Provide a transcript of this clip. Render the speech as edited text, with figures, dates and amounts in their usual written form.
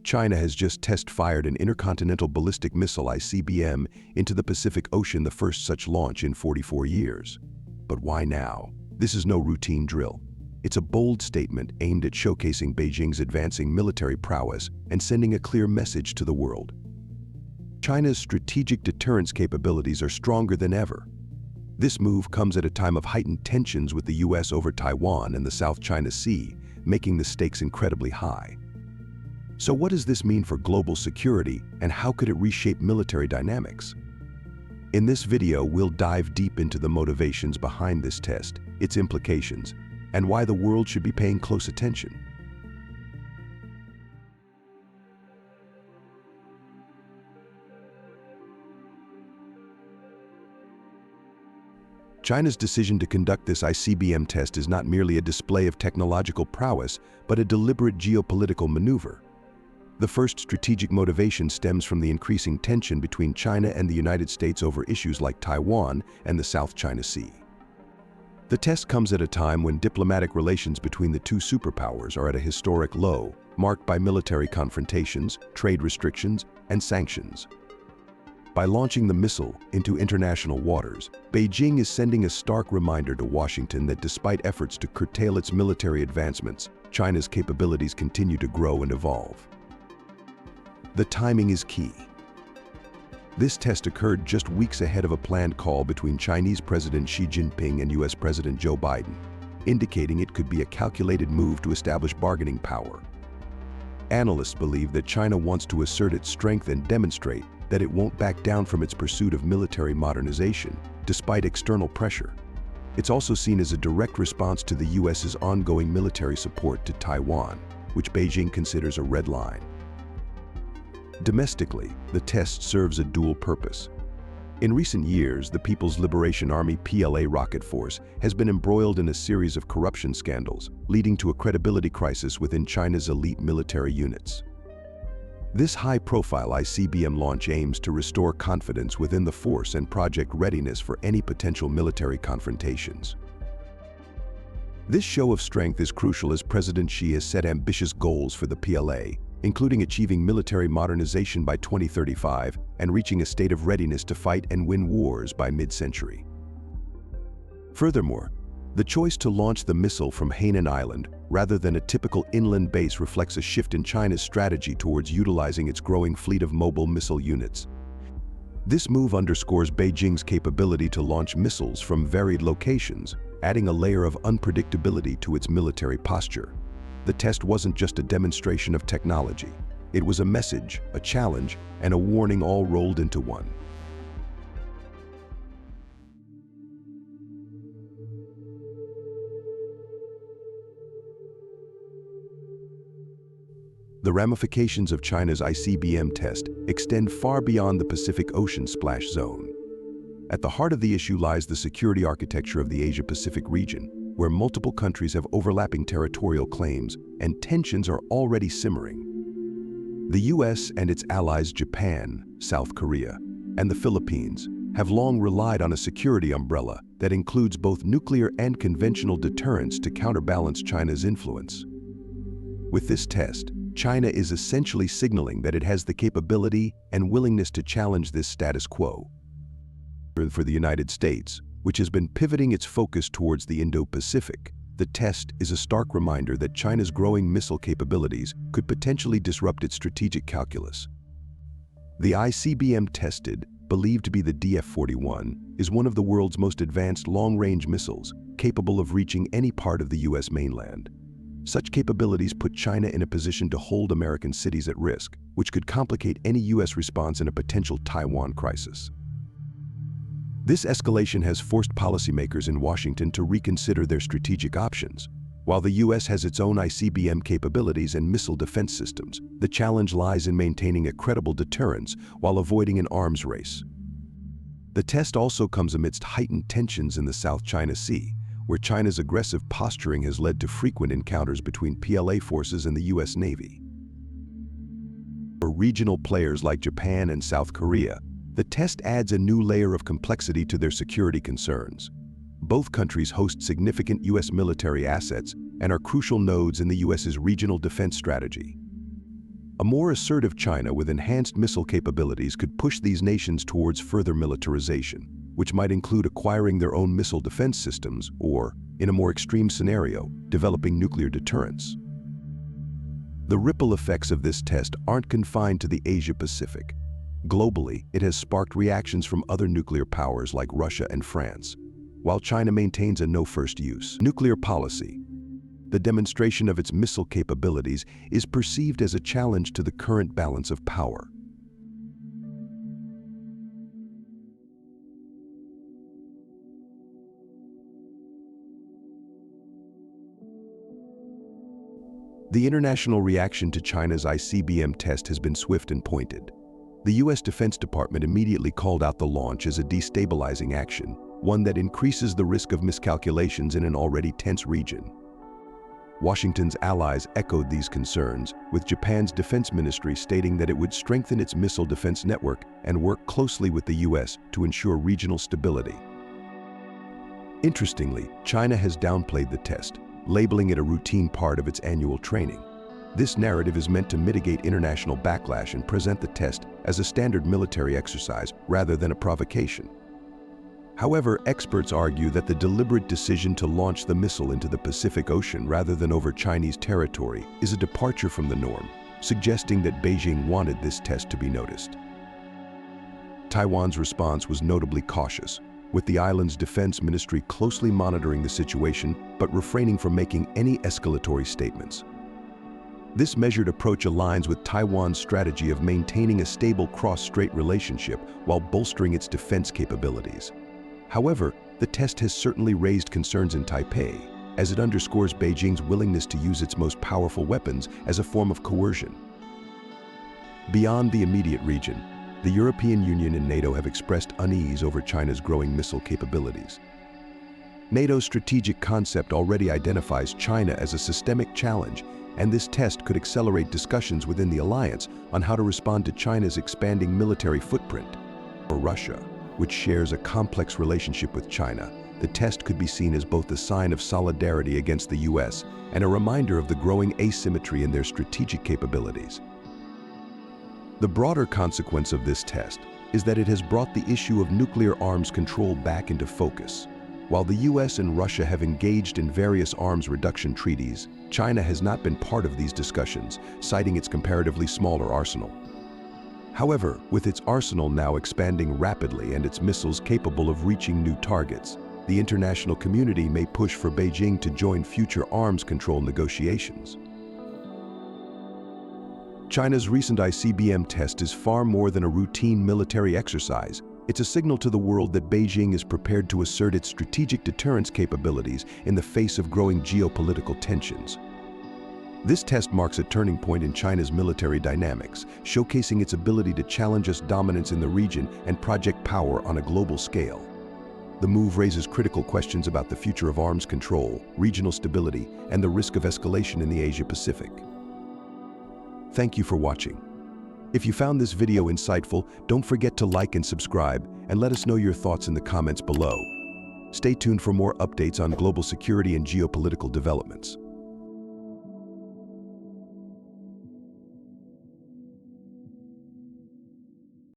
China has just test-fired an intercontinental ballistic missile ICBM into the Pacific Ocean, the first such launch in 44 years. But why now? This is no routine drill. It's a bold statement aimed at showcasing Beijing's advancing military prowess and sending a clear message to the world. China's strategic deterrence capabilities are stronger than ever. This move comes at a time of heightened tensions with the US over Taiwan and the South China Sea, making the stakes incredibly high. So what does this mean for global security, and how could it reshape military dynamics? In this video, we'll dive deep into the motivations behind this test, its implications, and why the world should be paying close attention. China's decision to conduct this ICBM test is not merely a display of technological prowess, but a deliberate geopolitical maneuver. The first strategic motivation stems from the increasing tension between China and the United States over issues like Taiwan and the South China Sea. The test comes at a time when diplomatic relations between the two superpowers are at a historic low, marked by military confrontations, trade restrictions, and sanctions. By launching the missile into international waters, Beijing is sending a stark reminder to Washington that despite efforts to curtail its military advancements, China's capabilities continue to grow and evolve. The timing is key. This test occurred just weeks ahead of a planned call between Chinese President Xi Jinping and US President Joe Biden, indicating it could be a calculated move to establish bargaining power. Analysts believe that China wants to assert its strength and demonstrate that it won't back down from its pursuit of military modernization, despite external pressure. It's also seen as a direct response to the US's ongoing military support to Taiwan, which Beijing considers a red line. Domestically, the test serves a dual purpose. In recent years, the People's Liberation Army (PLA) rocket force has been embroiled in a series of corruption scandals, leading to a credibility crisis within China's elite military units. This high-profile ICBM launch aims to restore confidence within the force and project readiness for any potential military confrontations. This show of strength is crucial as President Xi has set ambitious goals for the PLA, including achieving military modernization by 2035 and reaching a state of readiness to fight and win wars by mid-century. Furthermore, the choice to launch the missile from Hainan Island rather than a typical inland base reflects a shift in China's strategy towards utilizing its growing fleet of mobile missile units. This move underscores Beijing's capability to launch missiles from varied locations, adding a layer of unpredictability to its military posture. The test wasn't just a demonstration of technology. It was a message, a challenge, and a warning all rolled into one. The ramifications of China's ICBM test extend far beyond the Pacific Ocean splash zone. At the heart of the issue lies the security architecture of the Asia-Pacific region, where multiple countries have overlapping territorial claims and tensions are already simmering. The US and its allies Japan, South Korea, and the Philippines have long relied on a security umbrella that includes both nuclear and conventional deterrence to counterbalance China's influence. With this test, China is essentially signaling that it has the capability and willingness to challenge this status quo. For the United States, which has been pivoting its focus towards the Indo-Pacific, the test is a stark reminder that China's growing missile capabilities could potentially disrupt its strategic calculus. The ICBM tested, believed to be the DF-41, is one of the world's most advanced long-range missiles, capable of reaching any part of the US mainland. Such capabilities put China in a position to hold American cities at risk, which could complicate any US response in a potential Taiwan crisis. This escalation has forced policymakers in Washington to reconsider their strategic options. While the US has its own ICBM capabilities and missile defense systems, the challenge lies in maintaining a credible deterrence while avoiding an arms race. The test also comes amidst heightened tensions in the South China Sea, where China's aggressive posturing has led to frequent encounters between PLA forces and the US Navy. For regional players like Japan and South Korea, the test adds a new layer of complexity to their security concerns. Both countries host significant US military assets and are crucial nodes in the US's regional defense strategy. A more assertive China with enhanced missile capabilities could push these nations towards further militarization, which might include acquiring their own missile defense systems or, in a more extreme scenario, developing nuclear deterrence. The ripple effects of this test aren't confined to the Asia-Pacific. Globally, it has sparked reactions from other nuclear powers like Russia and France, while China maintains a no-first-use nuclear policy. The demonstration of its missile capabilities is perceived as a challenge to the current balance of power. The international reaction to China's ICBM test has been swift and pointed. The U.S. Defense Department immediately called out the launch as a destabilizing action, one that increases the risk of miscalculations in an already tense region. Washington's allies echoed these concerns, with Japan's defense ministry stating that it would strengthen its missile defense network and work closely with the U.S. to ensure regional stability. Interestingly, China has downplayed the test, labeling it a routine part of its annual training. This narrative is meant to mitigate international backlash and present the test as a standard military exercise rather than a provocation. However, experts argue that the deliberate decision to launch the missile into the Pacific Ocean rather than over Chinese territory is a departure from the norm, suggesting that Beijing wanted this test to be noticed. Taiwan's response was notably cautious, with the island's defense ministry closely monitoring the situation but refraining from making any escalatory statements. This measured approach aligns with Taiwan's strategy of maintaining a stable cross-strait relationship while bolstering its defense capabilities. However, the test has certainly raised concerns in Taipei, as it underscores Beijing's willingness to use its most powerful weapons as a form of coercion. Beyond the immediate region, the European Union and NATO have expressed unease over China's growing missile capabilities. NATO's strategic concept already identifies China as a systemic challenge, and this test could accelerate discussions within the alliance on how to respond to China's expanding military footprint. For Russia, which shares a complex relationship with China, the test could be seen as both a sign of solidarity against the U.S. and a reminder of the growing asymmetry in their strategic capabilities. The broader consequence of this test is that it has brought the issue of nuclear arms control back into focus. While the U.S. and Russia have engaged in various arms reduction treaties, China has not been part of these discussions, citing its comparatively smaller arsenal. However, with its arsenal now expanding rapidly and its missiles capable of reaching new targets, the international community may push for Beijing to join future arms control negotiations. China's recent ICBM test is far more than a routine military exercise. It's a signal to the world that Beijing is prepared to assert its strategic deterrence capabilities in the face of growing geopolitical tensions. This test marks a turning point in China's military dynamics, showcasing its ability to challenge its dominance in the region and project power on a global scale. The move raises critical questions about the future of arms control, regional stability, and the risk of escalation in the Asia-Pacific. Thank you for watching. If you found this video insightful, don't forget to like and subscribe, and let us know your thoughts in the comments below. Stay tuned for more updates on global security and geopolitical developments.